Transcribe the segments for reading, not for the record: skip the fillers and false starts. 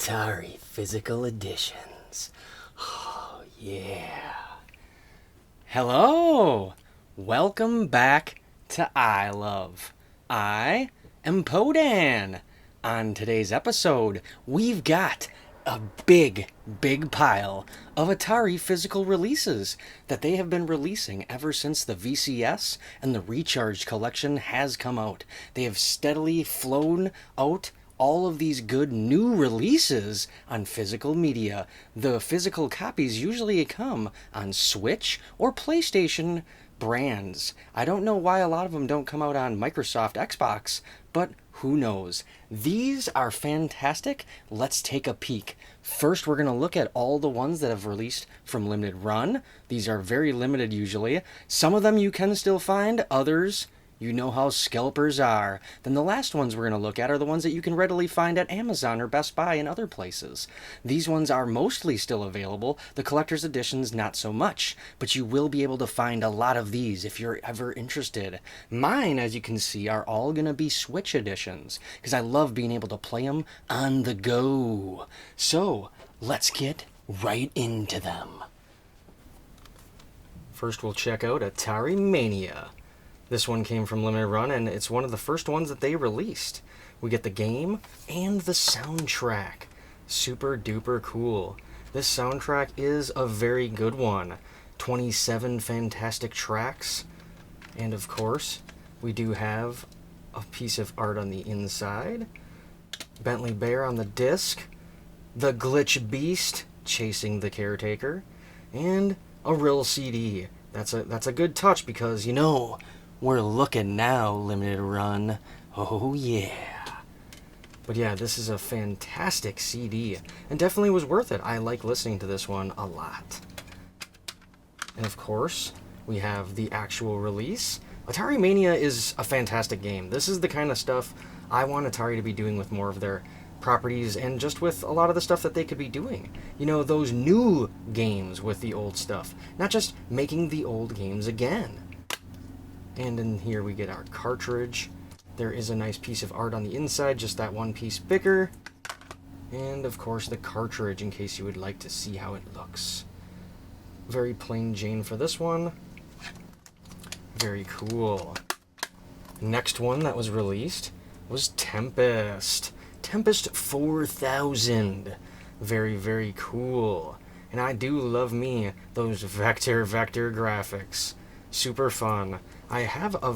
Atari physical editions. Oh, yeah. Hello! Welcome back to I Love. I am Podan. On today's episode, we've got a big pile of Atari physical releases that they have been releasing ever since the VCS and the Recharged collection has come out. They have steadily flown out all of these good new releases on physical media. The physical copies usually come on Switch or PlayStation brands. I don't know why a lot of them don't come out on Microsoft Xbox, but who knows? These are fantastic. Let's take a peek. First, we're going to look at all the ones that have released from limited run. These are very limited usually. Some of them you can still find, others you know how scalpers are. Then the last ones we're going to look at are the ones that you can readily find at Amazon or Best Buy and other places. These ones are mostly still available, the collector's editions not so much, but you will be able to find a lot of these if you're ever interested. Mine, as you can see, are all going to be Switch editions, because I love being able to play them on the go. So, let's get right into them. First we'll check out Atari Mania. This one came from Limited Run, and it's one of the first ones that they released. We get the game and the soundtrack. Super duper cool. This soundtrack is a very good one. 27 fantastic tracks. And of course, we do have a piece of art on the inside. Bentley Bear on the disc. The Glitch Beast chasing the caretaker. And a real CD. That's a good touch because, you know, we're looking now, Limited Run. Oh, yeah. But yeah, this is a fantastic CD, and definitely was worth it. I like listening to this one a lot. And of course, we have the actual release. Atari Mania is a fantastic game. This is the kind of stuff I want Atari to be doing with more of their properties, and just with a lot of the stuff that they could be doing. You know, those new games with the old stuff. Not just making the old games again. And in here we get our cartridge. There is a nice piece of art on the inside, just that one piece bigger. And of course the cartridge, in case you would like to see how it looks. Very plain Jane for this one. Very cool. Next one that was released was Tempest. Tempest 4000. Very cool. And I do love me those vector graphics. Super fun. I have a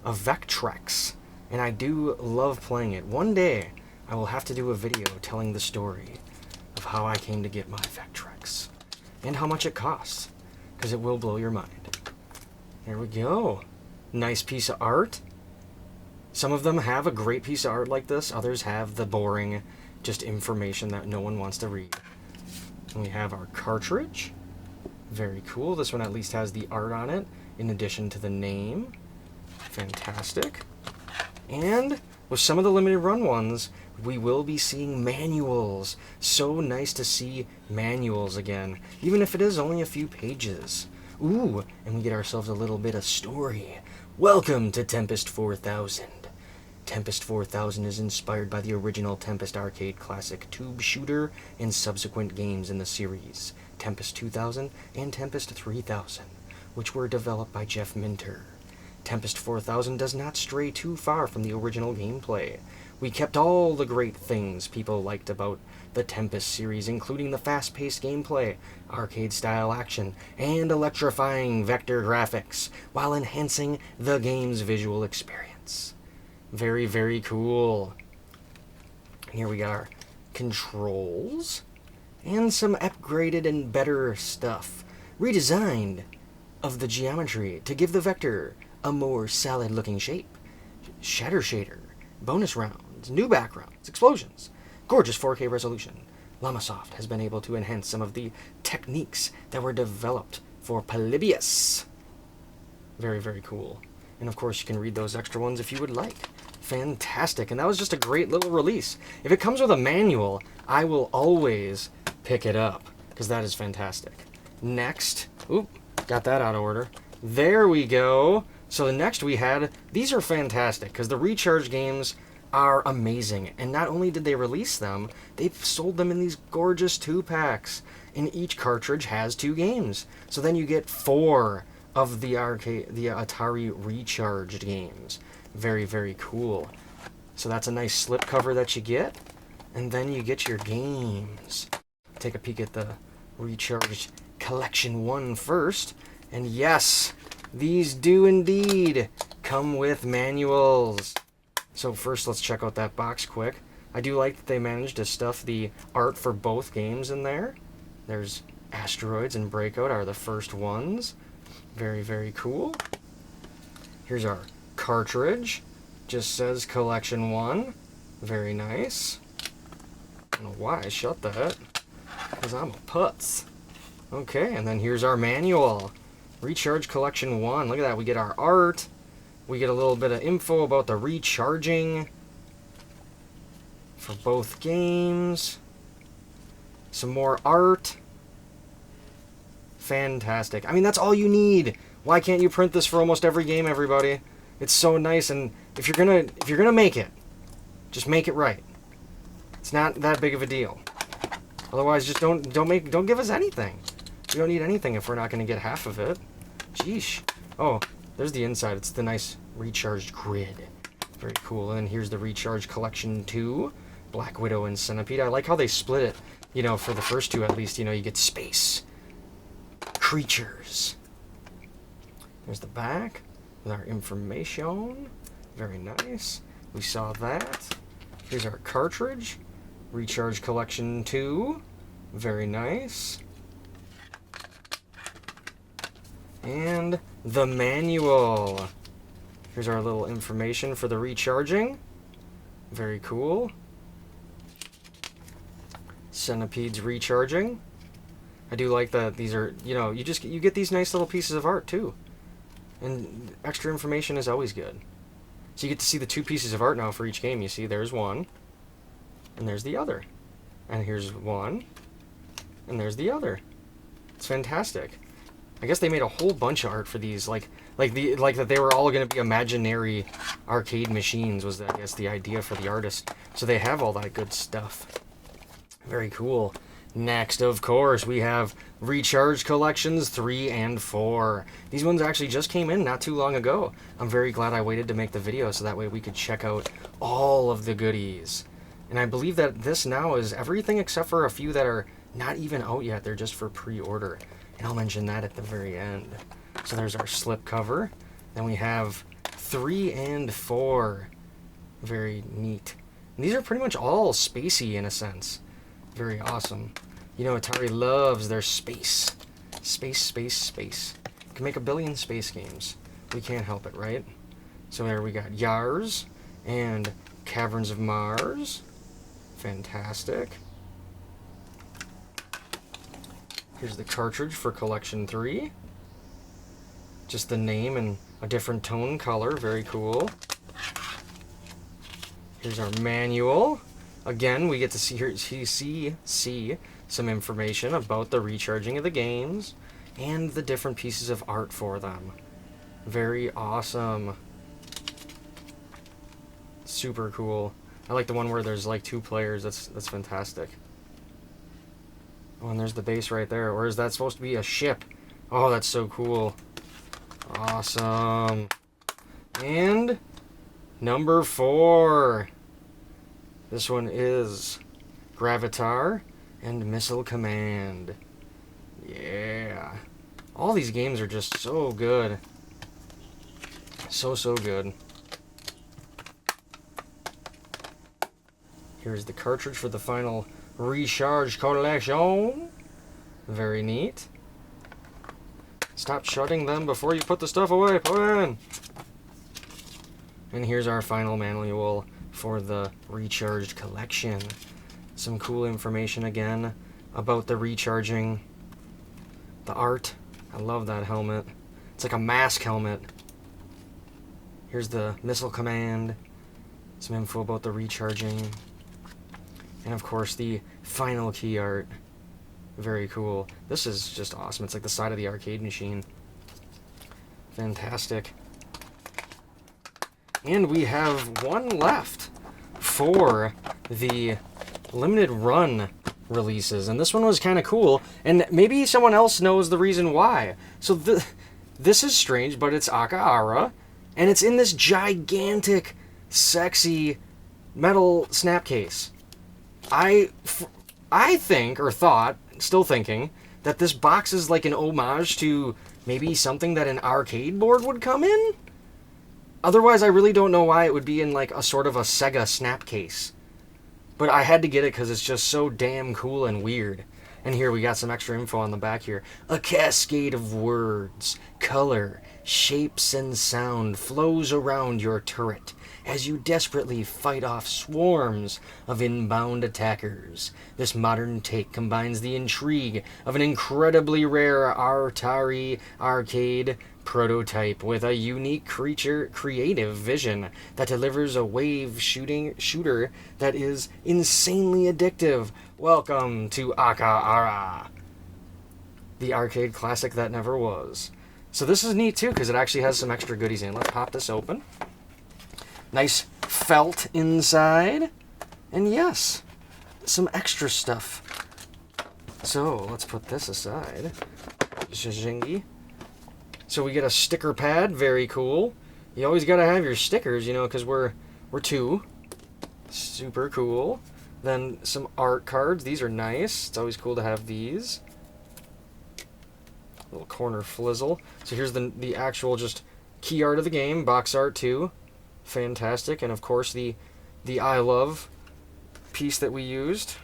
Vectrex, and I do love playing it. One day, I will have to do a video telling the story of how I came to get my Vectrex, and how much it costs, because it will blow your mind. Here we go. Nice piece of art. Some of them have a great piece of art like this, others have the boring, just information that no one wants to read. And we have our cartridge. Very cool. This one at least has the art on it, in addition to the name. Fantastic. And with some of the limited run ones, we will be seeing manuals. So nice to see manuals again, even if it is only a few pages. Ooh, and we get ourselves a little bit of story. Welcome to Tempest 4000. Tempest 4000 is inspired by the original Tempest arcade classic tube shooter and subsequent games in the series, Tempest 2000 and Tempest 3000, which were developed by Jeff Minter. Tempest 4000 does not stray too far from the original gameplay. We kept all the great things people liked about the Tempest series, including the fast-paced gameplay, arcade-style action, and electrifying vector graphics, while enhancing the game's visual experience. Very cool. And here we got our controls, and some upgraded and better stuff. Redesigned of the geometry to give the vector a more solid-looking shape. Shatter shader, bonus rounds, new backgrounds, explosions, gorgeous 4K resolution. Llamasoft has been able to enhance some of the techniques that were developed for Polybius. Very cool. And of course you can read those extra ones if you would like. Fantastic. And that was just a great little release. If it comes with a manual, I will always pick it up, because that is fantastic. Next, got that out of order. There we go. So the next we had, these are fantastic, because the Recharge games are amazing. And not only did they release them, they've sold them in these gorgeous 2-packs. And each cartridge has 2 games. So then you get 4 of the Atari Recharged games. Very, very cool. So that's a nice slipcover that you get. And then you get your games. Take a peek at the Recharged Collection 1 first. And yes, these do indeed come with manuals. So first, let's check out that box quick. I do like that they managed to stuff the art for both games in there. There's Asteroids and Breakout are the first ones. Very, very cool. Here's our cartridge. Just says Collection 1. Very nice. I don't know why I shut that. Because I'm a putz. Okay, and then here's our manual. Recharge Collection 1. Look at that. We get our art. We get a little bit of info about the recharging for both games. Some more art. Fantastic. I mean, that's all you need. Why can't you print this for almost every game, everybody? It's so nice, and if you're gonna make it, just make it right. It's not that big of a deal. Otherwise, just don't give us anything. We don't need anything if we're not gonna get half of it. Jeesh. Oh, there's the inside. It's the nice recharged grid. Very cool. And here's the Recharge Collection 2. Black Widow and Centipede. I like how they split it. You know, for the first 2 at least, you know, you get space. Creatures. There's the back with our information. Very nice. We saw that. Here's our cartridge. Recharge Collection 2. Very nice. And the manual. Here's our little information for the recharging. Very cool. Centipede's recharging. I do like that these are, you know, you get these nice little pieces of art too. And extra information is always good. So you get to see the 2 pieces of art now for each game. You see there's one, and there's the other. And here's one, and there's the other. It's fantastic. I guess they made a whole bunch of art for these, like that they were all going to be imaginary arcade machines was, I guess, the idea for the artist. So they have all that good stuff. Very cool. Next, of course, we have Recharge Collections 3 and 4. These ones actually just came in not too long ago. I'm very glad I waited to make the video so that way we could check out all of the goodies. And I believe that this now is everything except for a few that are not even out yet. They're just for pre-order. And I'll mention that at the very end. So there's our slip cover. Then we have 3 and 4. Very neat. And these are pretty much all spacey in a sense. Very awesome. You know, Atari loves their space. Space, space, space. You can make a billion space games. We can't help it, right? So there we got Yars and Caverns of Mars. Fantastic. Here's the cartridge for Collection 3. Just the name and a different tone color. Very cool. Here's our manual. Again, we get to see some information about the recharging of the games and the different pieces of art for them. Very awesome. Super cool. I like the one where there's like 2 players. That's fantastic. Oh, and there's the base right there. Or is that supposed to be a ship? Oh, that's so cool. Awesome. And number 4. This one is Gravitar and Missile Command. Yeah. All these games are just so good. So good. Here's the cartridge for the final Recharge Collection. Very neat. Stop shutting them before you put the stuff away, Podan! And here's our final manual for the Recharged Collection. Some cool information again about the recharging. The art. I love that helmet. It's like a mask helmet. Here's the Missile Command. Some info about the recharging. And of course the final key art. Very cool. This is just awesome. It's like the side of the arcade machine. Fantastic. And we have one left. for the limited run releases, and this one was kind of cool, and maybe someone else knows the reason why. So this is strange, but it's Akka Arrh, and it's in this gigantic, sexy metal snap case. I think, or thought, still thinking, that this box is like an homage to maybe something that an arcade board would come in? Otherwise, I really don't know why it would be in like a sort of a Sega snap case. But I had to get it because it's just so damn cool and weird. And here we got some extra info on the back here. A cascade of words, color, shapes, and sound flows around your turret as you desperately fight off swarms of inbound attackers. This modern take combines the intrigue of an incredibly rare Atari arcade prototype with a unique creative vision that delivers a wave shooter that is insanely addictive. Welcome to Akka Arrh, the arcade classic that never was. So this is neat too because it actually has some extra goodies in. Let's pop this open. Nice felt inside, and yes, some extra stuff. So let's put this aside. Zhingy. So we get a sticker pad, very cool. You always gotta have your stickers, you know, because we're two. Super cool. Then some art cards. These are nice. It's always cool to have these. Little corner flizzle. So here's the actual just key art of the game, box art too. Fantastic. And of course the I Love piece that we used.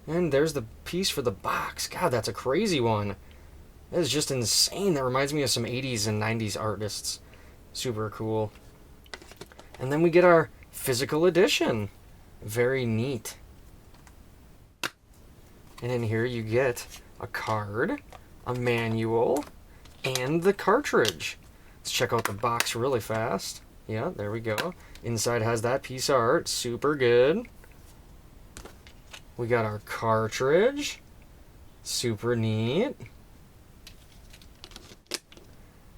And there's the piece for the box. God, that's a crazy one. That is just insane. That reminds me of some 80s and 90s artists. Super cool. And then we get our physical edition. Very neat. And in here you get a card, a manual, and the cartridge. Let's check out the box really fast. Yeah, there we go. Inside has that piece of art. Super good. We got our cartridge. Super neat.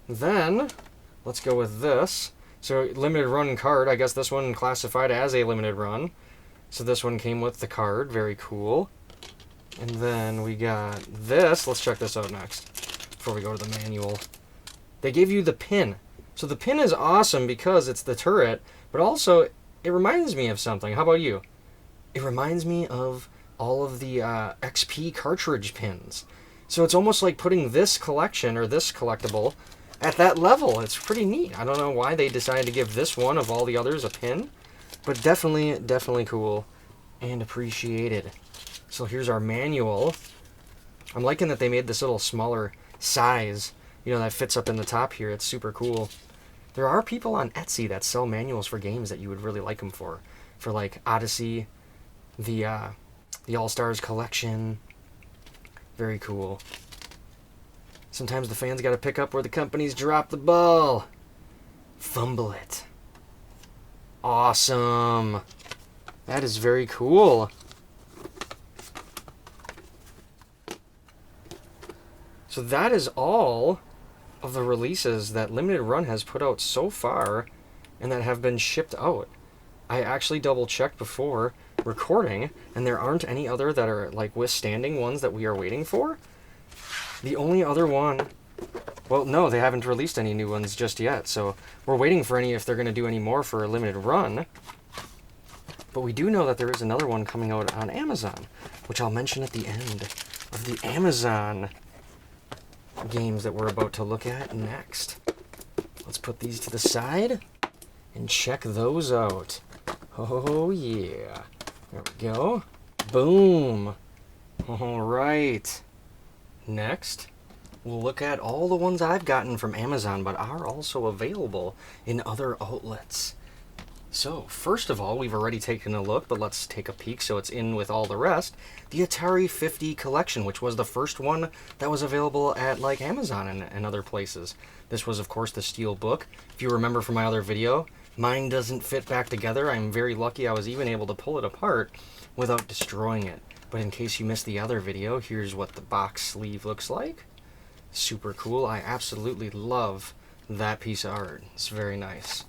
Then, let's go with this. So, limited run card. I guess this one classified as a limited run. So this one came with the card. Very cool. And then we got this. Let's check this out next before we go to the manual. They gave you the pin. So the pin is awesome because it's the turret, but also it reminds me of something. How about you? It reminds me of all of the XP cartridge pins. So it's almost like putting this collection or this collectible at that level. It's pretty neat. I don't know why they decided to give this one of all the others a pin, but definitely cool and appreciated. So here's our manual. I'm liking that they made this little smaller size, you know, that fits up in the top here. It's super cool. There are people on Etsy that sell manuals for games that you would really like them for like Odyssey, the All-Stars collection. Very cool. Sometimes the fans got to pick up where the companies drop the ball. Fumble it. Awesome. That is very cool. So that is all of the releases that Limited Run has put out so far and that have been shipped out. I actually double-checked before recording, and there aren't any other that are like withstanding ones that we are waiting for. The only other one, well, no, they haven't released any new ones just yet, so we're waiting for any if they're going to do any more for a limited run. But we do know that there is another one coming out on Amazon, which I'll mention at the end of the Amazon games that we're about to look at next. Let's put these to the side and check those out. Oh, yeah. There we go. Boom. All right. Next, we'll look at all the ones I've gotten from Amazon, but are also available in other outlets. So, first of all, we've already taken a look, but let's take a peek so it's in with all the rest. The Atari 50 collection, which was the first one that was available at like Amazon and other places. This was, of course, the steel book. If you remember from my other video, mine doesn't fit back together. I'm very lucky I was even able to pull it apart without destroying it. But in case you missed the other video, here's what the box sleeve looks like. Super cool. I absolutely love that piece of art. It's very nice.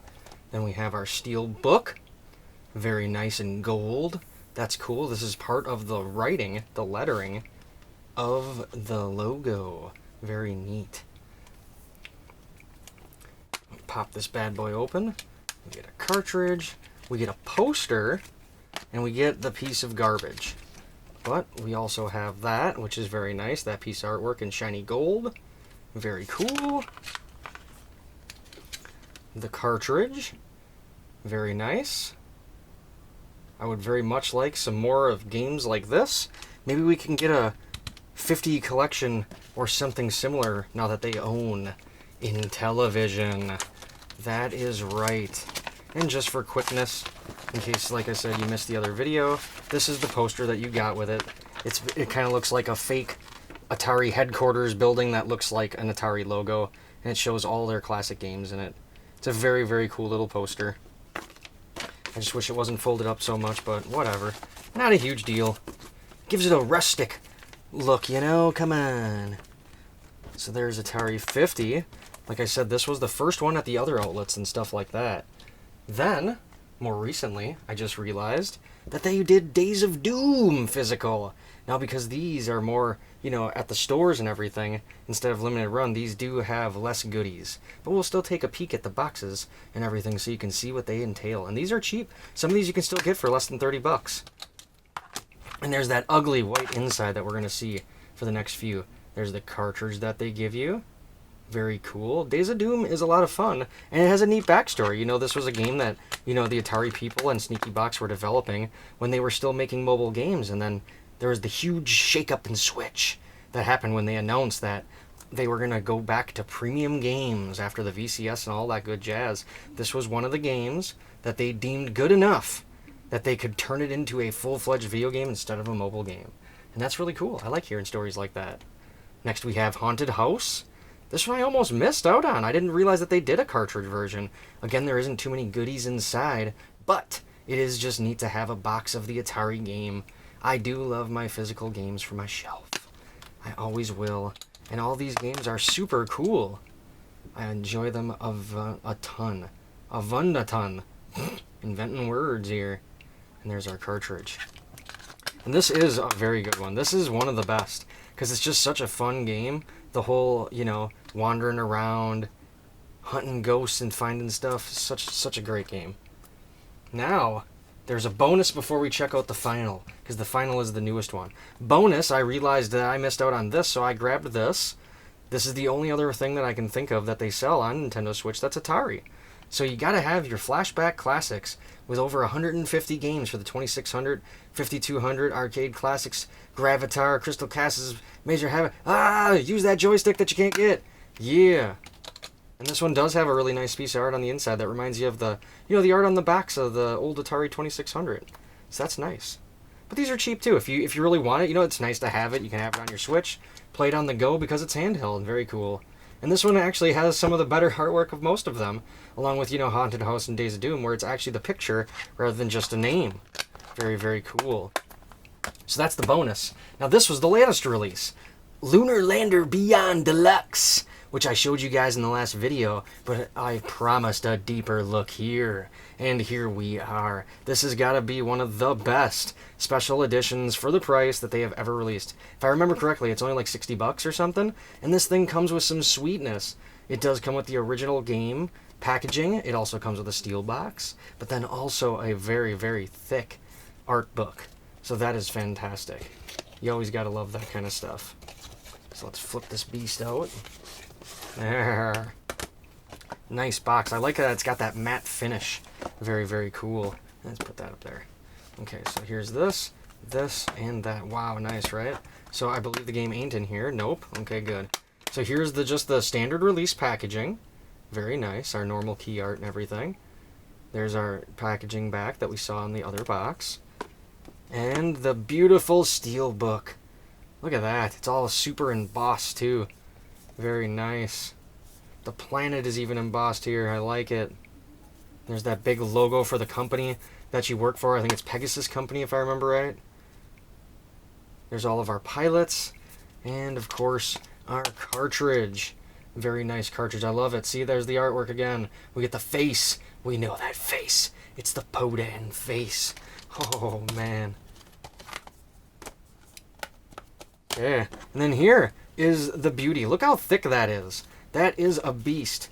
Then we have our steel book. Very nice in gold. That's cool. This is part of the writing, the lettering of the logo. Very neat. Pop this bad boy open. We get a cartridge, we get a poster, and we get the piece of garbage. But we also have that, which is very nice. That piece of artwork in shiny gold. Very cool. The cartridge. Very nice. I would very much like some more of games like this. Maybe we can get a 50 collection or something similar now that they own Intellivision. That is right. And just for quickness, in case, like I said, you missed the other video, this is the poster that you got with it. It kind of looks like a fake Atari headquarters building that looks like an Atari logo, and it shows all their classic games in it. It's a very, very cool little poster. I just wish it wasn't folded up so much, but whatever. Not a huge deal. Gives it a rustic look, you know? Come on. So there's Atari 50. Like I said, this was the first one at the other outlets and stuff like that. Then, more recently, I just realized that they did Days of Doom physical. Now, because these are more, you know, at the stores and everything, instead of limited run, these do have less goodies. But we'll still take a peek at the boxes and everything so you can see what they entail. And these are cheap. Some of these you can still get for less than 30 bucks. And there's that ugly white inside that we're going to see for the next few. There's the cartridge that they give you. Very cool. Days of Doom is a lot of fun, and it has a neat backstory. You know, this was a game that, you know, the Atari people and Sneaky Box were developing when they were still making mobile games, and then there was the huge shake-up and switch that happened when they announced that they were going to go back to premium games after the VCS and all that good jazz. This was one of the games that they deemed good enough that they could turn it into a full-fledged video game instead of a mobile game. And that's really cool. I like hearing stories like that. Next we have Haunted House. This one I almost missed out on. I didn't realize that they did a cartridge version. Again, there isn't too many goodies inside, but it is just neat to have a box of the Atari game. I do love my physical games for my shelf. I always will. And all these games are super cool. I enjoy them a ton. A ton. Inventing words here. And there's our cartridge. And this is a very good one. This is one of the best, because it's just such a fun game. The whole, you know, wandering around, hunting ghosts and finding stuff. Such a great game. Now, there's a bonus before we check out the final, because the final is the newest one. Bonus, I realized that I missed out on this, so I grabbed this. This is the only other thing that I can think of that they sell on Nintendo Switch that's Atari. So you gotta have your Flashback Classics with over 150 games for the 2600, 5200, Arcade Classics, Gravitar, Crystal Castles, Major Havoc. Use that joystick that you can't get. Yeah. And this one does have a really nice piece of art on the inside that reminds you of the, you know, the art on the backs of the old Atari 2600. So that's nice. But these are cheap too. If you really want it, you know, it's nice to have it. You can have it on your Switch, play it on the go because it's handheld. Very cool. And this one actually has some of the better artwork of most of them, along with, you know, Haunted House and Days of Doom, where it's actually the picture rather than just a name. Very, very cool. So that's the bonus. Now this was the latest release. Lunar Lander Beyond Deluxe, which I showed you guys in the last video, but I promised a deeper look here. And here we are. This has got to be one of the best special editions for the price that they have ever released. If I remember correctly, it's only like 60 bucks or something, and this thing comes with some sweetness. It does come with the original game packaging. It also comes with a steel box, but then also a very, very thick art book. So that is fantastic. You always got to love that kind of stuff. So let's flip this beast out. There. Nice box. I like that it's got that matte finish. Very, very cool. Let's put that up there. Okay, so here's this, and that. Wow, nice, right? So I believe the game ain't in here. Nope. Okay, good. So here's just the standard release packaging. Very nice. Our normal key art and everything. There's our packaging back that we saw in the other box. And the beautiful steel book. Look at that. It's all super embossed, too. Very nice. The planet is even embossed here. I like it. There's that big logo for the company that you work for. I think it's Pegasus Company, if I remember right. There's all of our pilots. And, of course, our cartridge. Very nice cartridge. I love it. See, there's the artwork again. We get the face. We know that face. It's the Podan face. Oh, man. Yeah. And then here is the beauty. Look how thick that is. That is a beast.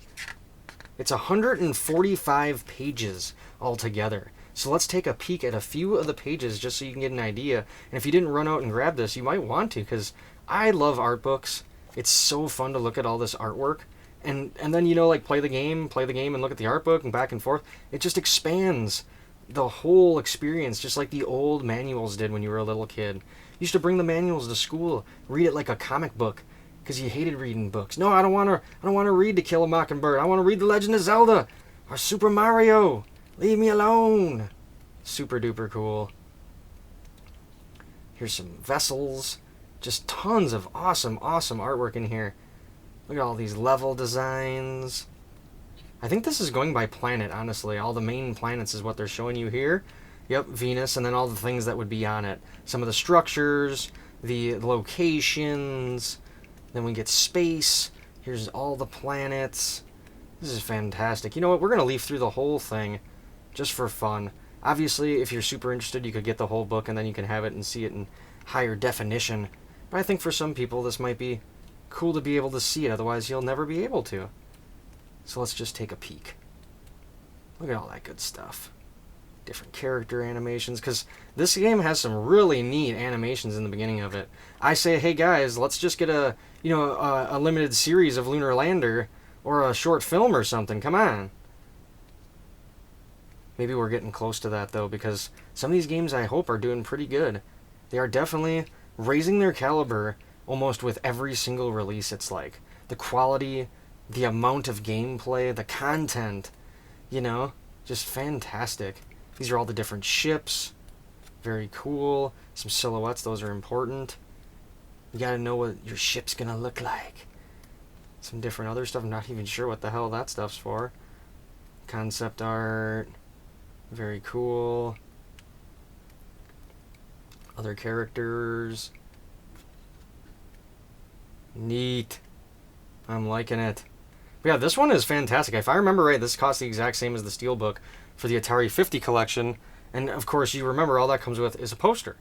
It's 145 pages altogether. So let's take a peek at a few of the pages just so you can get an idea. And if you didn't run out and grab this, you might want to, because I love art books. It's so fun to look at all this artwork. And then, you know, like play the game and look at the art book and back and forth. It just expands the whole experience, just like the old manuals did when you were a little kid. You used to bring the manuals to school, read it like a comic book, because you hated reading books. No, I don't want to read To Kill a Mockingbird. I want to read The Legend of Zelda or Super Mario. Leave me alone. Super duper cool. Here's some vessels. Just tons of awesome artwork in here. Look at all these level designs. I think this is going by planet, honestly. All the main planets is what they're showing you here. Yep, Venus, and then all the things that would be on it. Some of the structures, the locations. Then we get space. Here's all the planets. This is fantastic. You know what? We're going to leaf through the whole thing just for fun. Obviously, if you're super interested, you could get the whole book and then you can have it and see it in higher definition. But I think for some people, this might be cool to be able to see it. Otherwise, you'll never be able to. So let's just take a peek. Look at all that good stuff. Different character animations, because this game has some really neat animations in the beginning of it. I say, hey guys, let's just get a limited series of Lunar Lander or a short film or something. Come on. Maybe we're getting close to that though, because some of these games I hope are doing pretty good. They are definitely raising their caliber almost with every single release. It's like the quality, the amount of gameplay, the content, you know, just fantastic. These are all the different ships. Very cool. Some silhouettes, those are important. You gotta know what your ship's gonna look like. Some different other stuff. I'm not even sure what the hell that stuff's for. Concept art. Very cool. Other characters. Neat. I'm liking it. But yeah, this one is fantastic. If I remember right, this costs the exact same as the Steelbook for the Atari 50 collection. And of course, you remember all that comes with is a poster.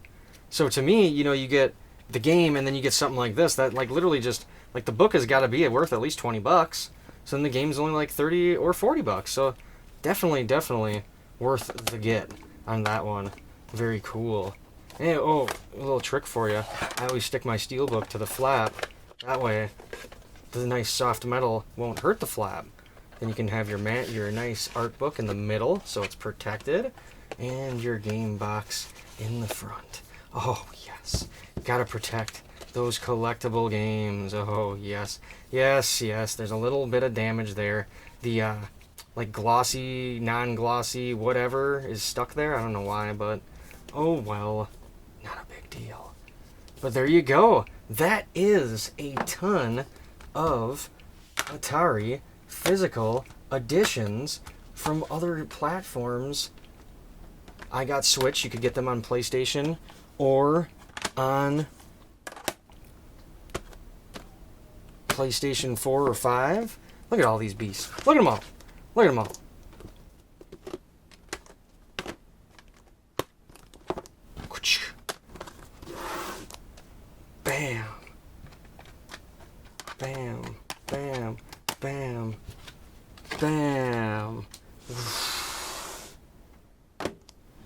So to me, you know, you get the game and then you get something like this that like literally just like the book has got to be worth at least $20. So then the game's only like 30 or $40. So definitely worth the get on that one. Very cool. And, oh, a little trick for you. I always stick my Steelbook to the flap. That way, the nice soft metal won't hurt the flap. Then you can have your nice art book in the middle, so it's protected, and your game box in the front. Oh yes, gotta protect those collectible games. Oh yes, yes. There's a little bit of damage there. The like glossy, non-glossy, whatever is stuck there. I don't know why, but oh well, not a big deal. But there you go. That is a ton of Atari physical editions from other platforms. I got Switch. You could get them on PlayStation or on PlayStation 4 or 5. Look at all these beasts. Look at them all. Look at them all. Bam. Bam. Bam. Bam. Bam.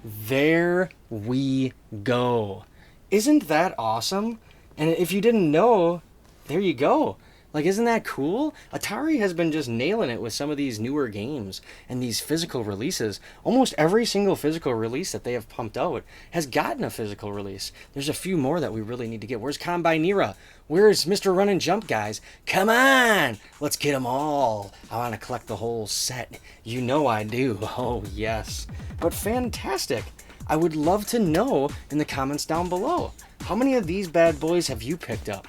There we go. Isn't that awesome? And if you didn't know, there you go. Like, isn't that cool? Atari has been just nailing it with some of these newer games and these physical releases. Almost every single physical release that they have pumped out has gotten a physical release. There's a few more that we really need to get. Where's Combinera? Where's Mr. Run and Jump, guys? Come on! Let's get them all. I want to collect the whole set. You know I do. Oh, yes. But fantastic. I would love to know in the comments down below. How many of these bad boys have you picked up?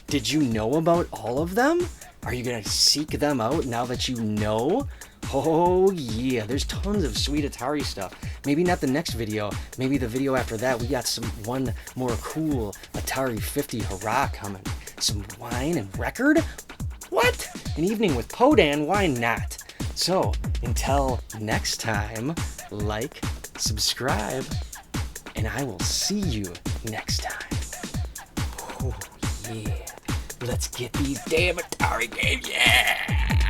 Did you know about all of them? Are you going to seek them out now that you know? Oh yeah, there's tons of sweet Atari stuff. Maybe not the next video, maybe the video after that. We got one more cool Atari 50 hurrah coming. Some wine and record? What? An evening with Podan, why not? So, until next time, like, subscribe, and I will see you next time. Oh, yeah. Let's get these damn Atari games, yeah!